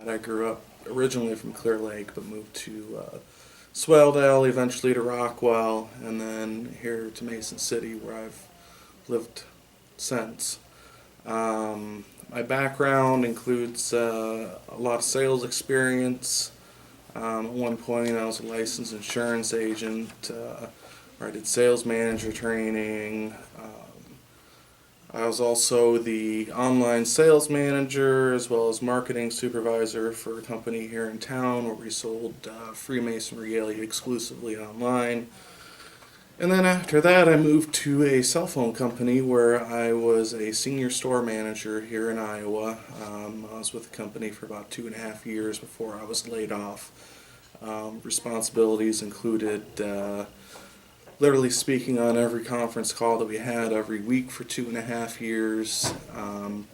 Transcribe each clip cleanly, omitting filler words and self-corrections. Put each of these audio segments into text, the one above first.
I grew up originally from Clear Lake, but moved to Swaledale, eventually to Rockwell, and then here to Mason City, where I've lived since. My background includes a lot of sales experience. At one point, I was a licensed insurance agent, where I did sales manager training. I was also the online sales manager as well as marketing supervisor for a company here in town where we sold Freemason regalia exclusively online. And then after that, I moved to a cell phone company where I was a senior store manager here in Iowa. I was with the company for about 2.5 years before I was laid off. Responsibilities included literally speaking on every conference call that we had every week for 2.5 years,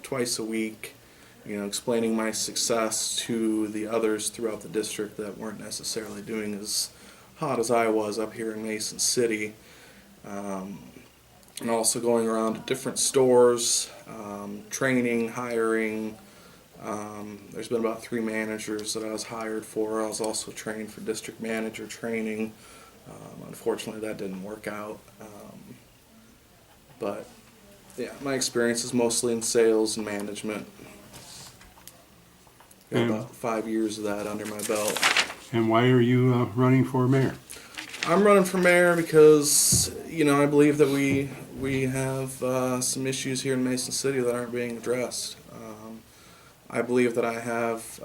twice a week, explaining my success to the others throughout the district that weren't necessarily doing as hot as I was up here in Mason City. And also going around to different stores, training, hiring. There's been about 3 managers that I was hired for. I was also trained for district manager training. Unfortunately, that didn't work out. But yeah, my experience is mostly in sales and management. Got about 5 years of that under my belt. And why are you running for mayor? I'm running for mayor because, I believe that we have some issues here in Mason City that aren't being addressed. I believe that I have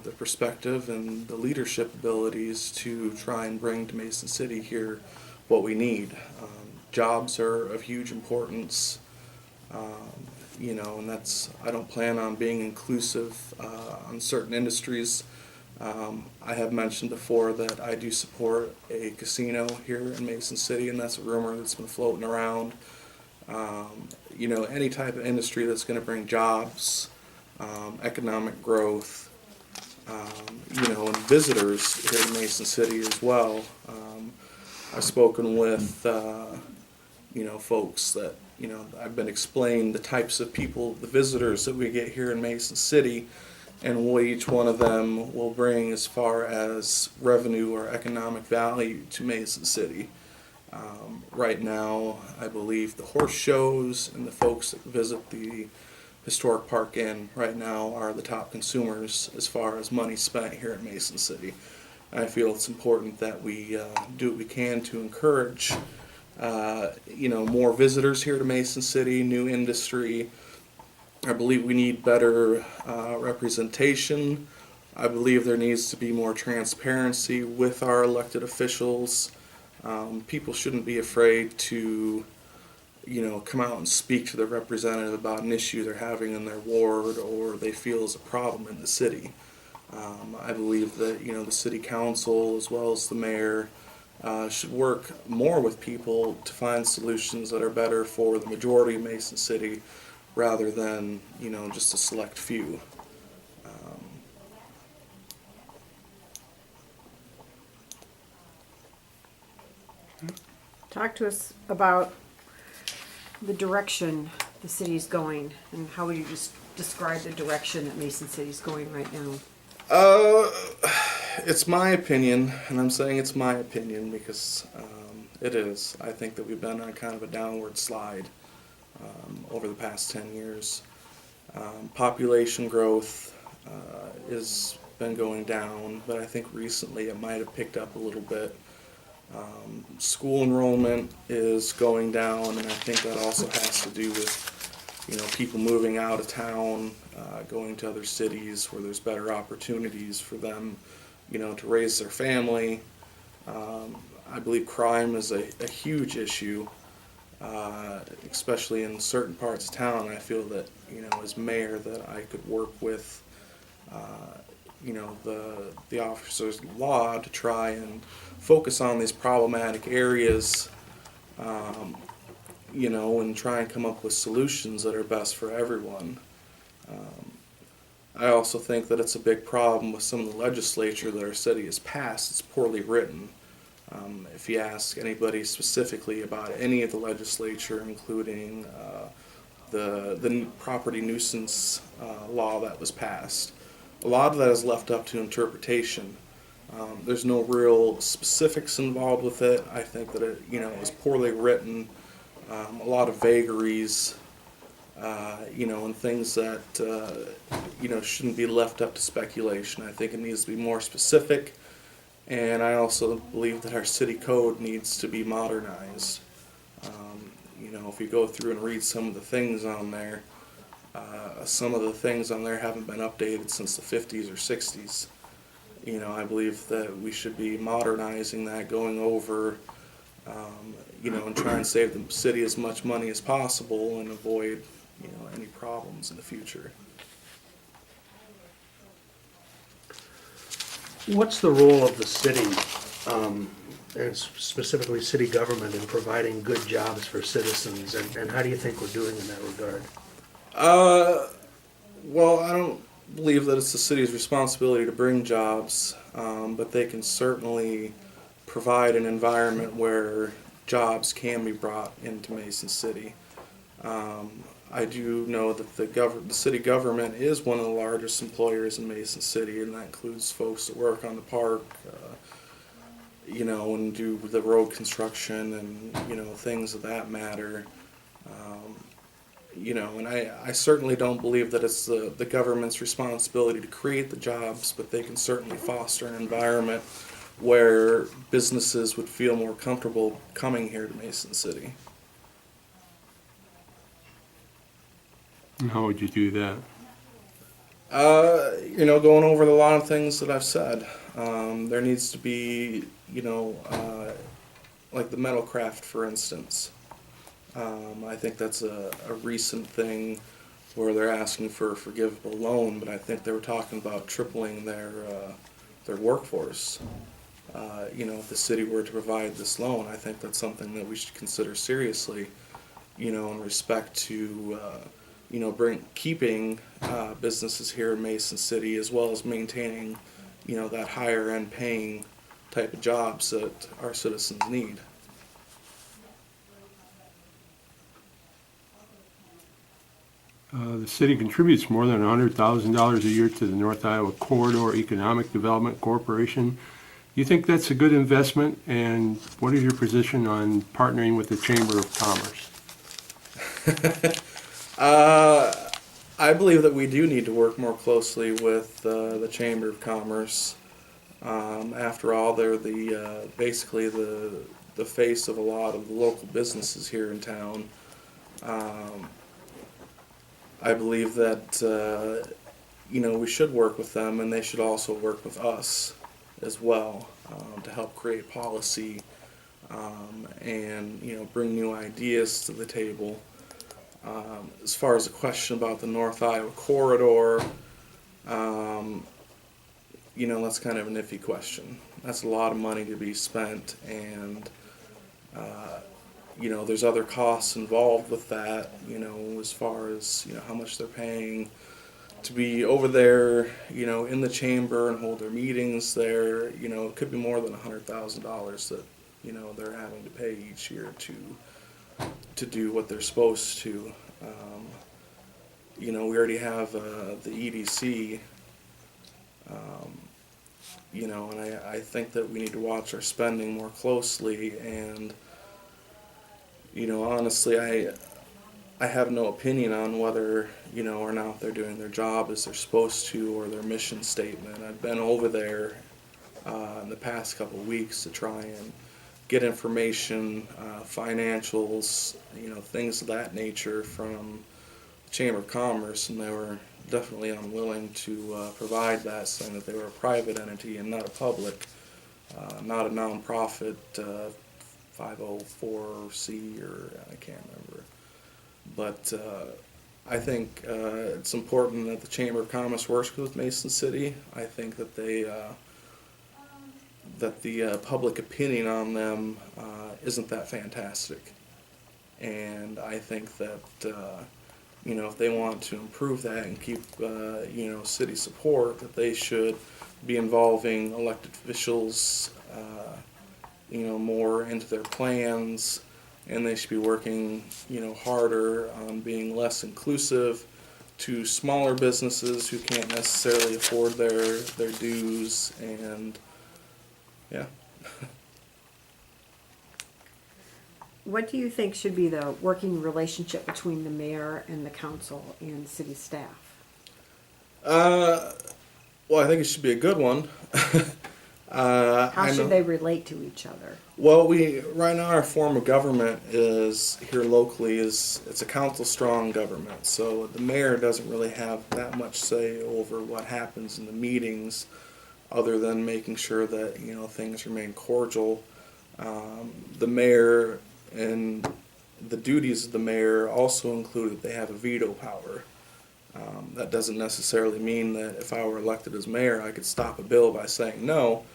the perspective and the leadership abilities to try and bring to Mason City here what we need. Jobs are of huge importance, and I don't plan on being inclusive on certain industries. I have mentioned before that I do support a casino here in Mason City, and that's a rumor that's been floating around. Any type of industry that's going to bring jobs, economic growth, and visitors here in Mason City as well. I've spoken with, folks that, I've been explained the types of people, the visitors that we get here in Mason City, and what each one of them will bring as far as revenue or economic value to Mason City. Right now, I believe the horse shows and the folks that visit the Historic Park Inn right now are the top consumers as far as money spent here in Mason City. I feel it's important that we do what we can to encourage, more visitors here to Mason City, new industry. I believe we need better representation. I believe there needs to be more transparency with our elected officials. People shouldn't be afraid to come out and speak to their representative about an issue they're having in their ward or they feel is a problem in the city. I believe that, the city council as well as the mayor should work more with people to find solutions that are better for the majority of Mason City rather than, just a select few. Talk to us about the direction the city's going, and how would you just describe the direction that Mason City's going right now? It's my opinion, and I'm saying it's my opinion because it is. I think that we've been on kind of a downward slide over the past 10 years. Population growth has been going down, but I think recently it might have picked up a little bit. School enrollment is going down, and I think that also has to do with people moving out of town, going to other cities where there's better opportunities for them to raise their family. I believe crime is a huge issue, especially in certain parts of town. I feel that as mayor that I could work with the officers of the law to try and focus on these problematic areas, and try and come up with solutions that are best for everyone. I also think that it's a big problem with some of the legislature that our city has passed. It's poorly written. If you ask anybody specifically about any of the legislature, including the property nuisance law that was passed, a lot of that is left up to interpretation. There's no real specifics involved with it. I think that it, is poorly written, a lot of vagaries, and things that, shouldn't be left up to speculation. I think it needs to be more specific, and I also believe that our city code needs to be modernized. If you go through and read some of the things on there, some of the things on there haven't been updated since the 50s or 60s. I believe that we should be modernizing that, going over, and try and save the city as much money as possible and avoid, any problems in the future. What's the role of the city, and specifically city government, in providing good jobs for citizens, and how do you think we're doing in that regard? Well, I don't believe that it's the city's responsibility to bring jobs, but they can certainly provide an environment where jobs can be brought into Mason City. I do know that the city government is one of the largest employers in Mason City, and that includes folks that work on the park, and do the road construction and, things of that matter. And I certainly don't believe that it's the government's responsibility to create the jobs, but they can certainly foster an environment where businesses would feel more comfortable coming here to Mason City. And how would you do that? Going over a lot of things that I've said. There needs to be, like the metal craft, for instance. I think that's a recent thing where they're asking for a forgivable loan, but I think they were talking about tripling their workforce. If the city were to provide this loan, I think that's something that we should consider seriously, in respect to, keeping businesses here in Mason City, as well as maintaining, that higher end paying type of jobs that our citizens need. The city contributes more than $100,000 a year to the North Iowa Corridor Economic Development Corporation. Do you think that's a good investment, and what is your position on partnering with the Chamber of Commerce? I believe that we do need to work more closely with the Chamber of Commerce. After all, they're basically the face of a lot of the local businesses here in town. I believe that we should work with them, and they should also work with us as well, to help create policy, and bring new ideas to the table. As far as the question about the North Iowa Corridor, that's kind of an iffy question. That's a lot of money to be spent, and there's other costs involved with that, as far as, how much they're paying to be over there, in the chamber and hold their meetings there. It could be more than $100,000 that, they're having to pay each year to do what they're supposed to. We already have the EDC, and I think that we need to watch our spending more closely, and honestly, I have no opinion on whether, or not they're doing their job as they're supposed to, or their mission statement. I've been over there in the past couple of weeks to try and get information, financials, things of that nature from the Chamber of Commerce, and they were definitely unwilling to provide that, saying that they were a private entity and not a public, not a nonprofit 504C, or I can't remember. But I think it's important that the Chamber of Commerce works with Mason City. I think that the public opinion on them isn't that fantastic, and I think that if they want to improve that and keep city support, that they should be involving elected officials more into their plans, and they should be working harder on being less inclusive to smaller businesses who can't necessarily afford their dues, and yeah. What do you think should be the working relationship between the mayor and the council and city staff? Well, I think it should be a good one. How I know- should they relate to each other? Well, right now our form of government is here locally it's a council strong government. So the mayor doesn't really have that much say over what happens in the meetings, other than making sure that things remain cordial. The mayor and the duties of the mayor also include that they have a veto power. That doesn't necessarily mean that if I were elected as mayor, I could stop a bill by saying no.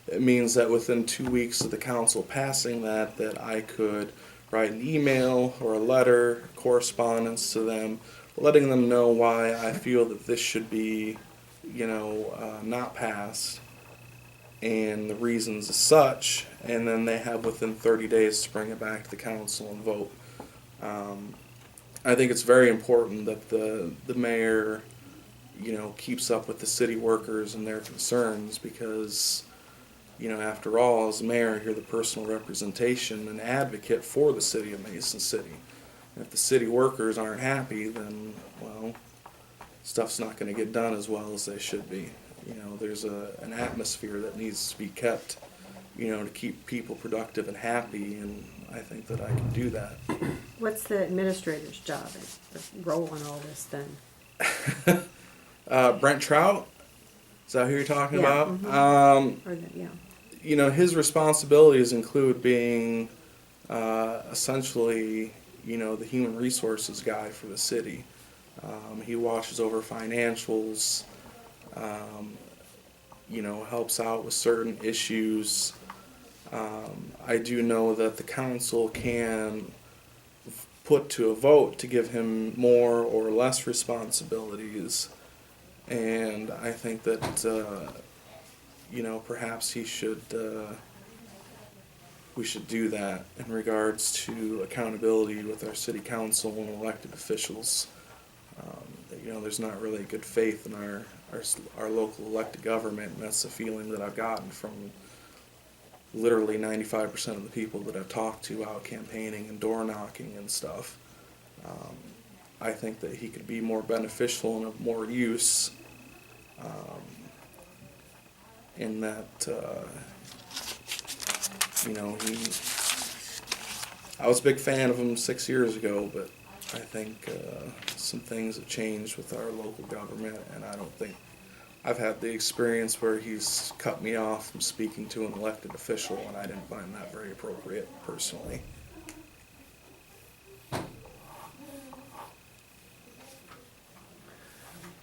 It means that within 2 weeks of the council passing that I could write an email or a letter, correspondence to them, letting them know why I feel that this should be, not passed, and the reasons as such, and then they have within 30 days to bring it back to the council and vote. I think it's very important that the mayor, keeps up with the city workers and their concerns, because, after all, as mayor, you're the personal representation and advocate for the city of Mason City. And if the city workers aren't happy, then, well, stuff's not going to get done as well as they should be. There's an atmosphere that needs to be kept, to keep people productive and happy, and I think that I can do that. What's the administrator's job, role in all this then? Brent Trout, is that who you're talking Yeah, about? Or yeah. His responsibilities include being essentially, the human resources guy for the city. He watches over financials, helps out with certain issues. I do know that the council can put to a vote to give him more or less responsibilities, and I think that perhaps we should do that in regards to accountability with our city council and elected officials. There's not really good faith in our local elected government, and that's the feeling that I've gotten from literally 95% of the people that I've talked to out campaigning and door knocking and stuff. I think that he could be more beneficial and of more use in that, I was a big fan of him 6 years ago, but I think some things have changed with our local government, and I don't think I've had the experience where he's cut me off from speaking to an elected official, and I didn't find that very appropriate personally.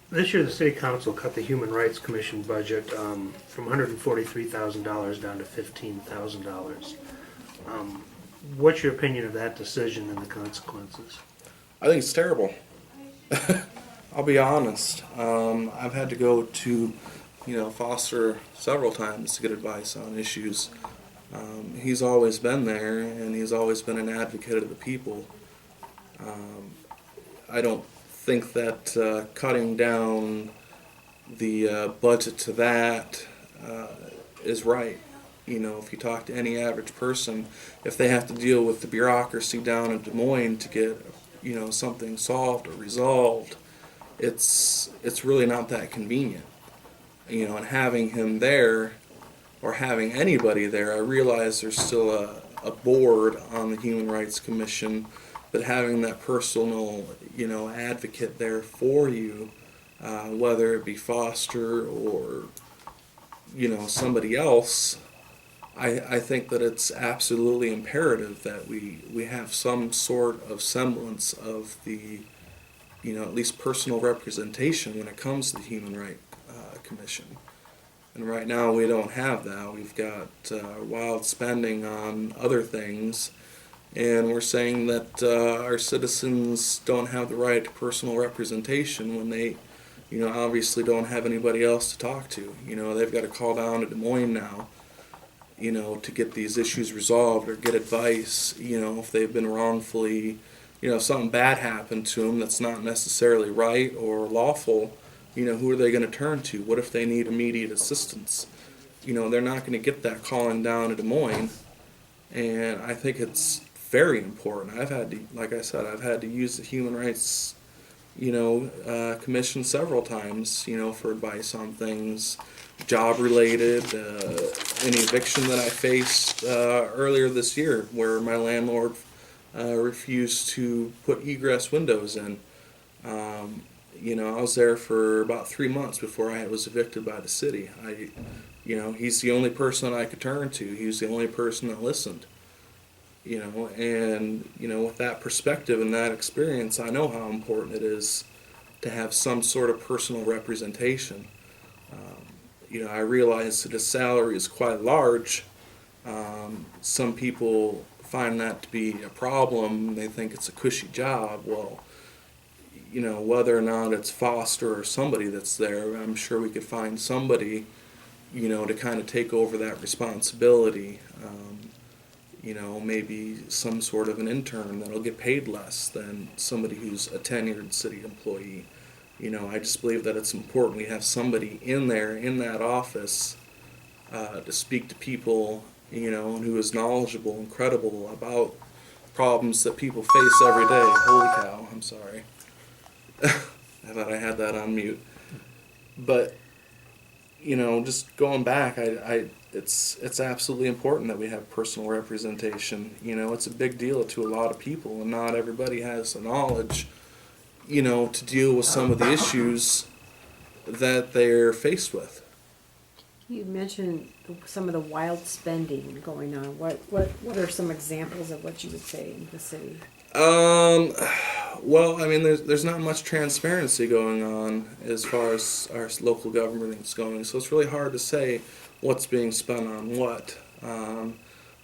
This year, the city council cut the Human Rights Commission budget from $143,000 down to $15,000. What's your opinion of that decision and the consequences? I think it's terrible. I'll be honest. I've had to go to, Foster several times to get advice on issues. He's always been there, and he's always been an advocate of the people. I don't think that cutting down the budget to that is right. If you talk to any average person, if they have to deal with the bureaucracy down in Des Moines to get, something solved or resolved, it's really not that convenient. And having him there, or having anybody there, I realize there's still a board on the Human Rights Commission, but having that personal, advocate there for you, whether it be Foster or, somebody else, I think that it's absolutely imperative that we have some sort of semblance of the, at least personal representation when it comes to the Human Rights Commission. And right now we don't have that. We've got wild spending on other things, and we're saying that our citizens don't have the right to personal representation when they, obviously don't have anybody else to talk to. They've got to call down to Des Moines now, to get these issues resolved or get advice, if they've been wrongfully if something bad happened to them that's not necessarily right or lawful, who are they going to turn to? What if they need immediate assistance? They're not going to get that calling down to Des Moines. And I think it's very important. Like I said, I've had to use the Human Rights, Commission several times, for advice on things job related, any eviction that I faced earlier this year where my landlord refused to put egress windows in. I was there for about 3 months before I was evicted by the city. He's the only person I could turn to. He was the only person that listened. With that perspective and that experience, I know how important it is to have some sort of personal representation. I realize that his salary is quite large. Some people find that to be a problem. They think it's a cushy job. Well, whether or not it's Foster or somebody that's there, I'm sure we could find somebody, to kind of take over that responsibility. Maybe some sort of an intern that'll get paid less than somebody who's a tenured city employee. I just believe that it's important we have somebody in there, in that office, to speak to people, and who is knowledgeable and credible about problems that people face every day. Holy cow, I'm sorry. I thought I had that on mute. But, just going back, it's absolutely important that we have personal representation. It's a big deal to a lot of people, and not everybody has the knowledge, to deal with some of the issues that they're faced with. You mentioned some of the wild spending going on. What are some examples of what you would say in the city? Well, there's not much transparency going on as far as our local government is going, so it's really hard to say what's being spent on what.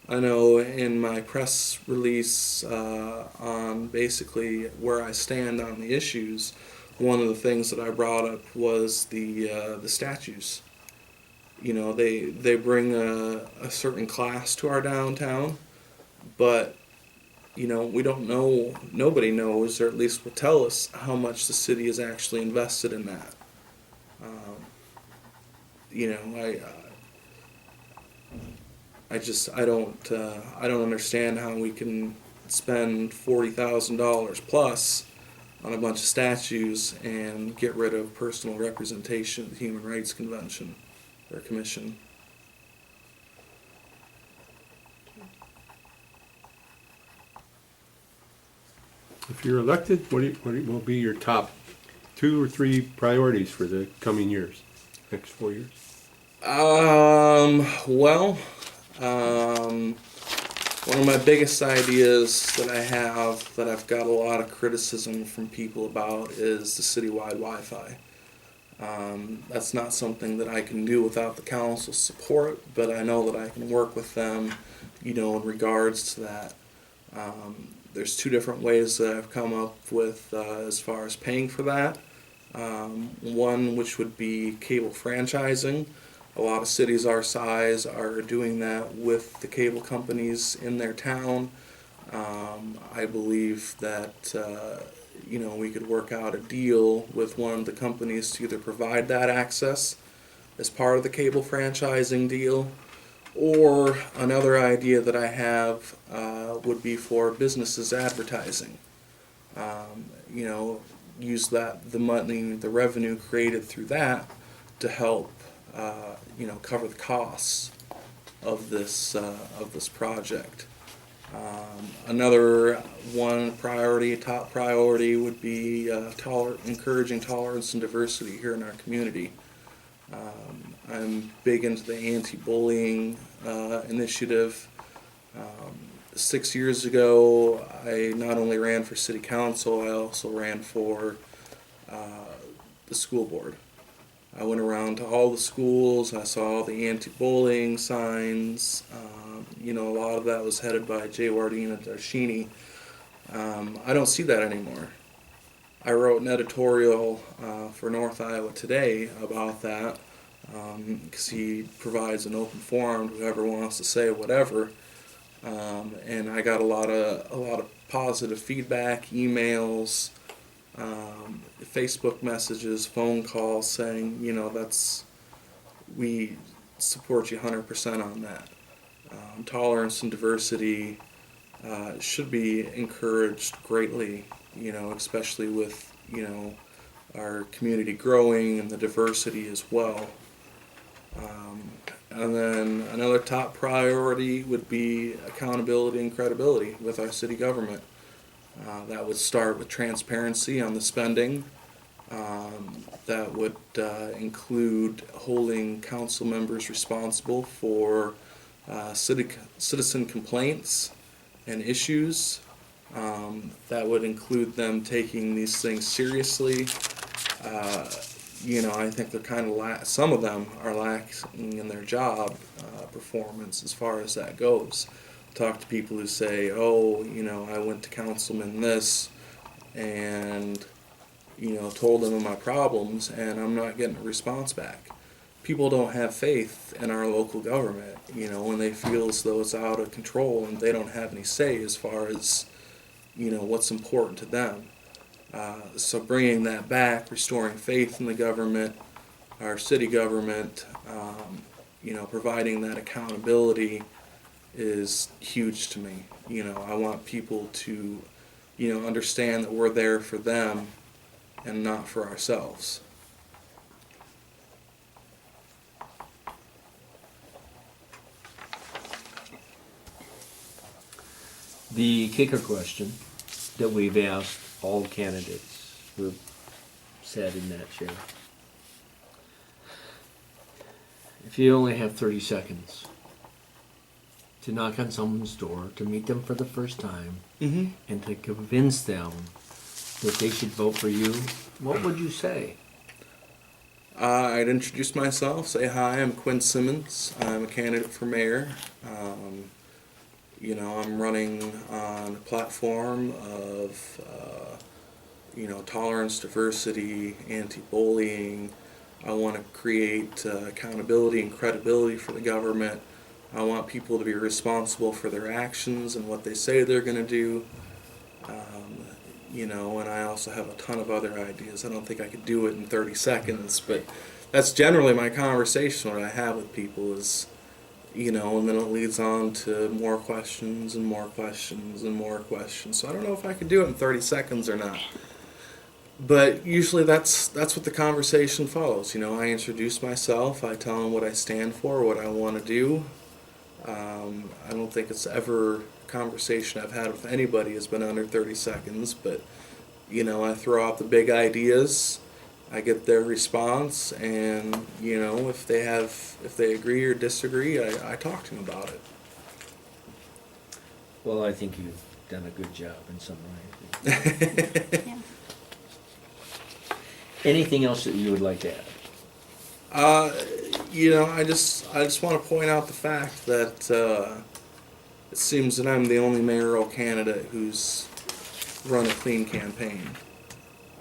I know in my press release on basically where I stand on the issues, one of the things that I brought up was the statues. They bring a certain class to our downtown, but we don't know, nobody knows, or at least will tell us how much the city has actually invested in that. I don't understand how we can spend $40,000 plus on a bunch of statues and get rid of personal representation of the Human Rights Convention or Commission. If you're elected, what will be your top 2 or 3 priorities for the coming years, next 4 years? One of my biggest ideas that I have that I've got a lot of criticism from people about is the citywide Wi-Fi. That's not something that I can do without the council's support, but I know that I can work with them, in regards to that. There's 2 different ways that I've come up with as far as paying for that. One which would be cable franchising. A lot of cities our size are doing that with the cable companies in their town. I believe that we could work out a deal with one of the companies to either provide that access as part of the cable franchising deal, or another idea that I have would be for businesses advertising. Use the money, the revenue created through that to help cover the costs of this project. Another top priority would be encouraging tolerance and diversity here in our community. I'm big into the anti-bullying initiative. 6 years ago, I not only ran for city council, I also ran for the school board. I went around to all the schools, I saw all the anti-bullying signs. A lot of that was headed by Jay Wardina Darshini. I don't see that anymore. I wrote an editorial for North Iowa Today about that, because he provides an open forum to whoever wants to say whatever. And I got a lot of positive feedback, emails, Facebook messages, phone calls saying, we support you 100% on that. Tolerance and diversity should be encouraged greatly, especially with, our community growing and the diversity as well. And then another top priority would be accountability and credibility with our city government. That would start with transparency on the spending. That would include holding council members responsible for citizen complaints and issues. That would include them taking these things seriously. I think they're kind of some of them are lacking in their job performance as far as that goes. Talk to people who say, "Oh, I went to councilman this, and told them of my problems, and I'm not getting a response back." People don't have faith in our local government, when they feel as though it's out of control and they don't have any say as far as what's important to them. So bringing that back, restoring faith in the government, our city government, providing that accountability is huge to me. I want people to, understand that we're there for them and not for ourselves. The kicker question that we've asked all candidates who have sat in that chair. If you only have 30 seconds to knock on someone's door, to meet them for the first time, and to convince them that they should vote for you, what would you say? I'd introduce myself, say hi, I'm Quinn Symonds. I'm a candidate for mayor. I'm running on a platform of, tolerance, diversity, anti-bullying. I want to create accountability and credibility for the government. I want people to be responsible for their actions and what they say they're going to do. And I also have a ton of other ideas. I don't think I could do it in 30 seconds, but that's generally my conversation when I have with people is, and then it leads on to more questions and more questions and more questions. So I don't know if I could do it in 30 seconds or not. But usually that's what the conversation follows. I introduce myself, I tell them what I stand for, what I want to do. I don't think it's ever a conversation I've had with anybody has been under 30 seconds, but I throw out the big ideas, I get their response, and if they agree or disagree, I talk to them about it. Well, I think you've done a good job in summarizing. Yeah. Anything else that you would like to add? I just want to point out the fact that it seems that I'm the only mayoral candidate who's run a clean campaign.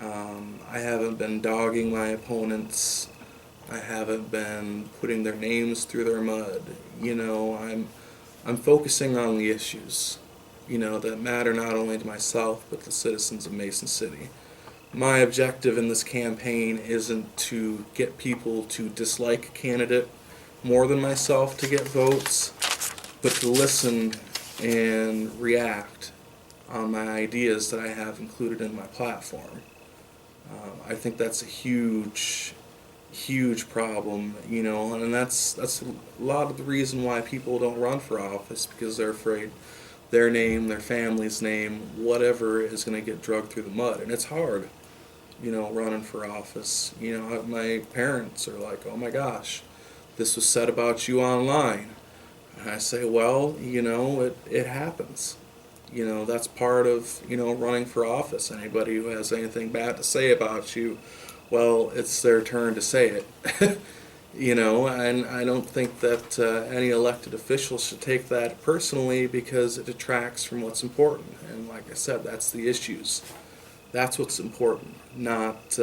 I haven't been dogging my opponents. I haven't been putting their names through their mud. I'm focusing on the issues, that matter not only to myself but the citizens of Mason City. My objective in this campaign isn't to get people to dislike a candidate more than myself to get votes, but to listen and react on my ideas that I have included in my platform. I think that's a huge problem, and that's a lot of the reason why people don't run for office, because they're afraid their name, their family's name, whatever is going to get dragged through the mud, and it's hard. Running for office. My parents are like, "Oh my gosh, this was said about you online." And I say, well, it happens. That's part of, running for office. Anybody who has anything bad to say about you, well, it's their turn to say it. And I don't think that any elected official should take that personally, because it detracts from what's important. And like I said, that's the issues. That's what's important, not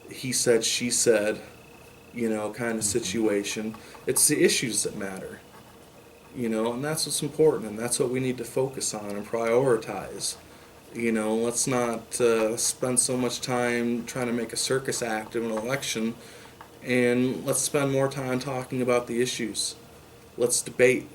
he said, she said, kind of situation. It's the issues that matter. You know, and that's what's important, and that's what we need to focus on and prioritize. You know, let's not spend so much time trying to make a circus act of an election, and let's spend more time talking about the issues. Let's debate.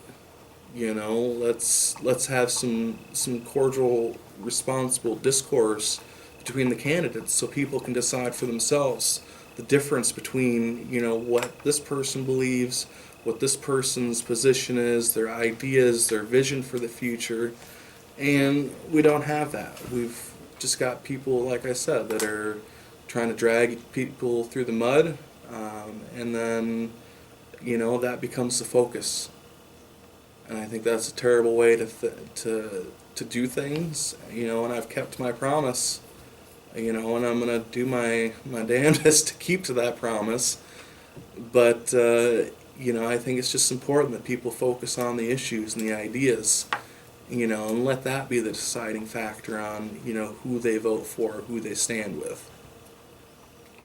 You know, let's have some cordial, responsible discourse between the candidates so people can decide for themselves the difference between, you know, what this person believes, what this person's position is, their ideas, their vision for the future. And we don't have that. We've just got people, like I said, that are trying to drag people through the mud, and then, you know, that becomes the focus. And I think that's a terrible way to do things, you know, and I've kept my promise, you know, and I'm going to do my damnedest to keep to that promise. But, you know, I think it's just important that people focus on the issues and the ideas, you know, and let that be the deciding factor on, you know, who they vote for, who they stand with.